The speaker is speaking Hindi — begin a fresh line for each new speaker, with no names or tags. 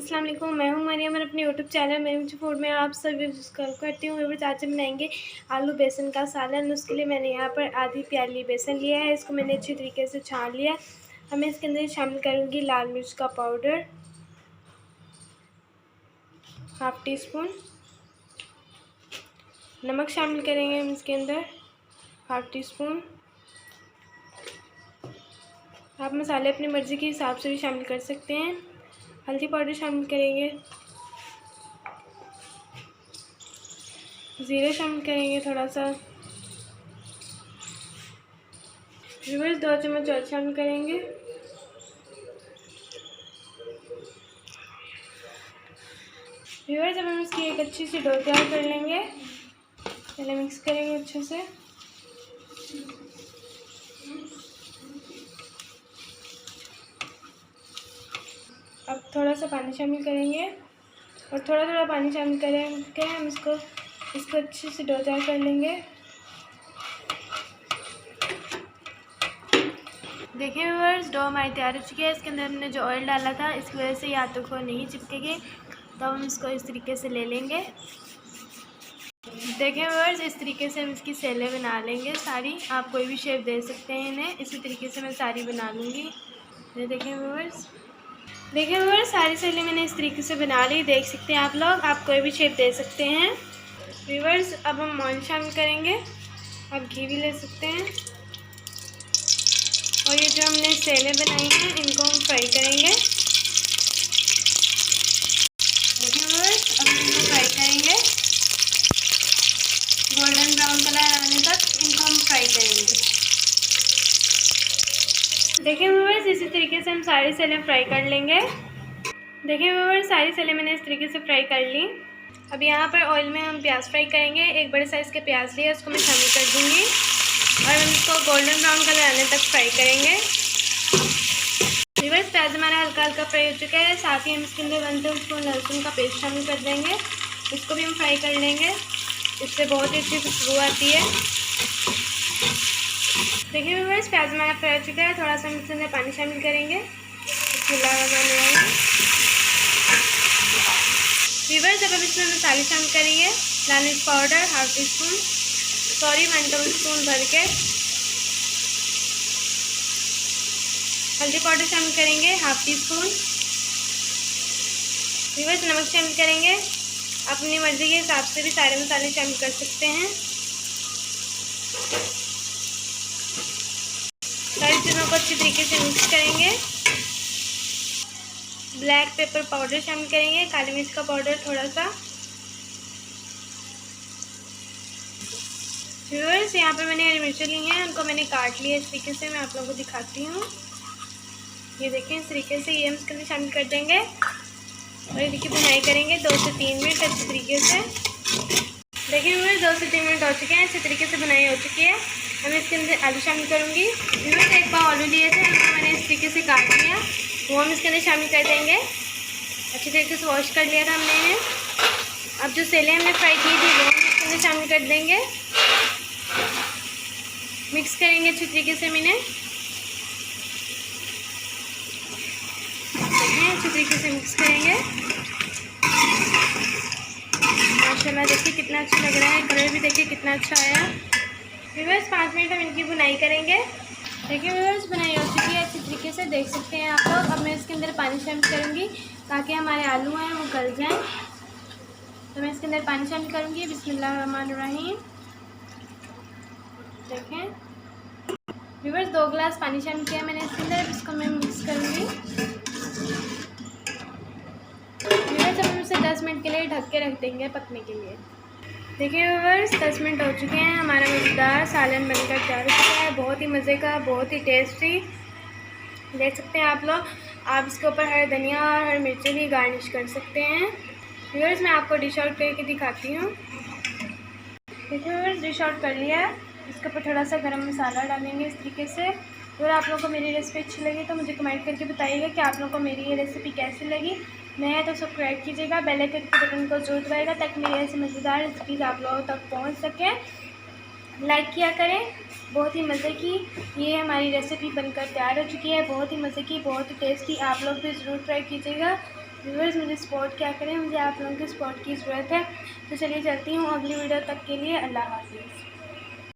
अस्सलाम वालेकुम, मैं हूं मरियम और अपने यूट्यूब चैनल मरियम फूड में आप सभी सब्सक्राइब करती हूँ। व्यूअर्स, आज हम बनाएंगे आलू बेसन का सालन। उसके लिए मैंने यहाँ पर आधी प्याली बेसन लिया है। इसको मैंने अच्छी तरीके से छान लिया है। अब मैं इसके अंदर शामिल करूँगी लाल मिर्च का पाउडर हाफ़ टी स्पून, नमक शामिल करेंगे हम इसके अंदर हाफ़ टी स्पून। आप मसाले अपनी मर्ज़ी के हिसाब से भी शामिल कर सकते हैं। हल्दी पाउडर शामिल करेंगे, ज़ीरा शामिल करेंगे थोड़ा सा, व्यूअर्स 2 चम्मच और शामिल करेंगे। व्यूअर्स, अब हम इसकी एक अच्छी सी डो तैयार कर लेंगे। पहले मिक्स करेंगे अच्छे से। अब थोड़ा सा पानी शामिल करेंगे और थोड़ा थोड़ा पानी शामिल करके हम इसको अच्छे से डो तैयार कर लेंगे। देखिए व्यूअर्स, डो हमारी तैयार हो चुकी है। इसके अंदर हमने जो ऑयल डाला था इसकी वजह से हाथों को नहीं चिपकेगी, तो हम इसको इस तरीके से ले लेंगे। देखिए व्यूअर्स, इस तरीके से हम इसकी सेलें बना लेंगे सारी। आप कोई भी शेप दे सकते हैं इन्हें। इसी तरीके से मैं सारी बना लूँगी। ये देखिए व्यूअर्स, सारी सेलें मैंने इस तरीके से बना ली। देख सकते हैं आप लोग, आप कोई भी शेप दे सकते हैं। व्यूअर्स, अब हम ऑयल शामिल करेंगे। आप घी भी ले सकते हैं। और ये जो हमने सेलें बनाई हैं इनको हम फ्राई करेंगे। देखिए व्यूअर्स, अब हम इनको फ्राई करेंगे गोल्डन ब्राउन कलर आने तक। इनको हम फ्राई करेंगे। देखिए व्यूअर्स, इसी तरीके से हम सारी सेलें फ्राई कर लेंगे। देखिए व्यूअर्स, सारी सेलें मैंने इस तरीके से फ्राई कर ली। अब यहाँ पर ऑयल में हम प्याज फ्राई करेंगे। एक बड़े साइज़ के प्याज लिए, उसको मैं शामिल कर दूँगी और हम इसको गोल्डन ब्राउन कलर आने तक फ्राई करेंगे। व्यूअर्स, प्याज हमारा हल्का हल्का फ्राई हो चुका है। साथ ही हम इसके अंदर 1 टेबलस्पून लहसुन का पेस्ट शामिल कर देंगे। इसको भी हम फ्राई कर लेंगे। इससे बहुत ही अच्छी खुशबू आती है। देखिए व्यूअर्स, प्याज हमारा फ्राई हो चुका है। थोड़ा सा हम इसके अंदर पानी शामिल करेंगे। व्यूअर्स, जब हम इसमें मसाले शामिल करेंगे, लाल मिर्च powder half tea spoon, 1 tablespoon भर के हल्दी पाउडर शामिल करेंगे हाफ़ टी स्पून। व्यूअर्स, नमक शामिल करेंगे। अपनी मर्ज़ी के हिसाब से भी सारे मसाले शामिल कर सकते हैं। सारी चीज़ों को अच्छी तरीके से मिक्स करेंगे। ब्लैक पेपर पाउडर शामिल करेंगे, काली मिर्च का पाउडर थोड़ा सा। व्यूअर्स, यहाँ पे मैंने हरी मिर्चें ली हैं, उनको मैंने काट लिया इस तरीके से। मैं आप लोगों को दिखाती हूँ। ये देखें, इस तरीके से ये हम इसके अंदर शामिल कर देंगे और ये देखिए भुनाई करेंगे 2 से 3 मिनट अच्छी तरीके से। देखिए व्यूअर्स, 2 से 3 मिनट हो चुके हैं। अच्छी तरीके से भुनाई हो चुकी है। अब मैं इसके अंदर आलू शामिल करूँगी। व्यूअर्स, 1 पाव आलू लिए थे, उनको मैंने इस तरीके से काट लिया, वो हम इसके अंदर शामिल कर देंगे। अच्छी तरीके से वॉश कर लिया था हमने इन्हें। अब जो सेलें हमने फ्राई की थी वो हम इसके अंदर शामिल कर देंगे। मिक्स करेंगे अच्छी तरीके से इन्हें। देखिए, अच्छी तरीके से मिक्स करेंगे। माशाल्लाह, देखिए कितना अच्छा लग रहा है। कलर भी देखिए कितना अच्छा आया। व्यूअर्स, 5 मिनट हम इनकी भुनाई करेंगे। देखिए व्यूअर्स, भुनाई हो चुकी है अच्छी तरीके से, देख सकते हैं आप लोग। अब मैं इसके अंदर पानी शामिल करूँगी ताकि हमारे आलू हैं वो गल जाएं। तो मैं इसके अंदर पानी शामिल करूँगी। बिस्मिल्लाहिर्रहमानिर्रहीम। देखें व्यूअर्स, 2 गिलास पानी शामिल किया मैंने इसके अंदर। इसको मैं मिक्स करूँगी। व्यूअर्स, अब हम इसे 10 मिनट के लिए ढक के रख देंगे पकने के लिए। देखिए व्यूअर्स, 10 मिनट हो चुके हैं। हमारा मज़ेदार सालन बनकर तैयार हो चुका है। बहुत ही मज़े का, बहुत ही टेस्टी। देख सकते हैं आप लोग। आप इसके ऊपर हरी धनिया और हरी मिर्ची भी गार्निश कर सकते हैं। व्यूअर्स, मैं आपको डिश आउट करके दिखाती हूँ। देखिए व्यूअर्स, डिश आउट कर लिया है। इसके ऊपर थोड़ा सा गरम मसाला डालेंगे इस तरीके से। अगर आप लोगों को मेरी रेसिपी अच्छी लगी तो मुझे कमेंट करके बताइएगा कि आप लोगों को मेरी ये रेसिपी कैसी लगी। नया है तो सब्सक्राइब कीजिएगा, बेल आइकन के बटन को जरूर दबाइएगा ताकि मेरी ऐसी मज़ेदार रेसिपीज़ आप लोगों तक पहुंच सके। लाइक किया करें। बहुत ही मज़े की ये हमारी रेसिपी बनकर तैयार हो चुकी है। बहुत ही मज़े की, बहुत ही टेस्टी। आप लोग भी ज़रूर ट्राई कीजिएगा। व्यूअर्स मुझे सपोर्ट क्या करें, मुझे आप लोगों के सपोर्ट की ज़रूरत है। तो चलिए चलती हूँ अगली वीडियो तक के लिए। अल्लाह हाफिज़।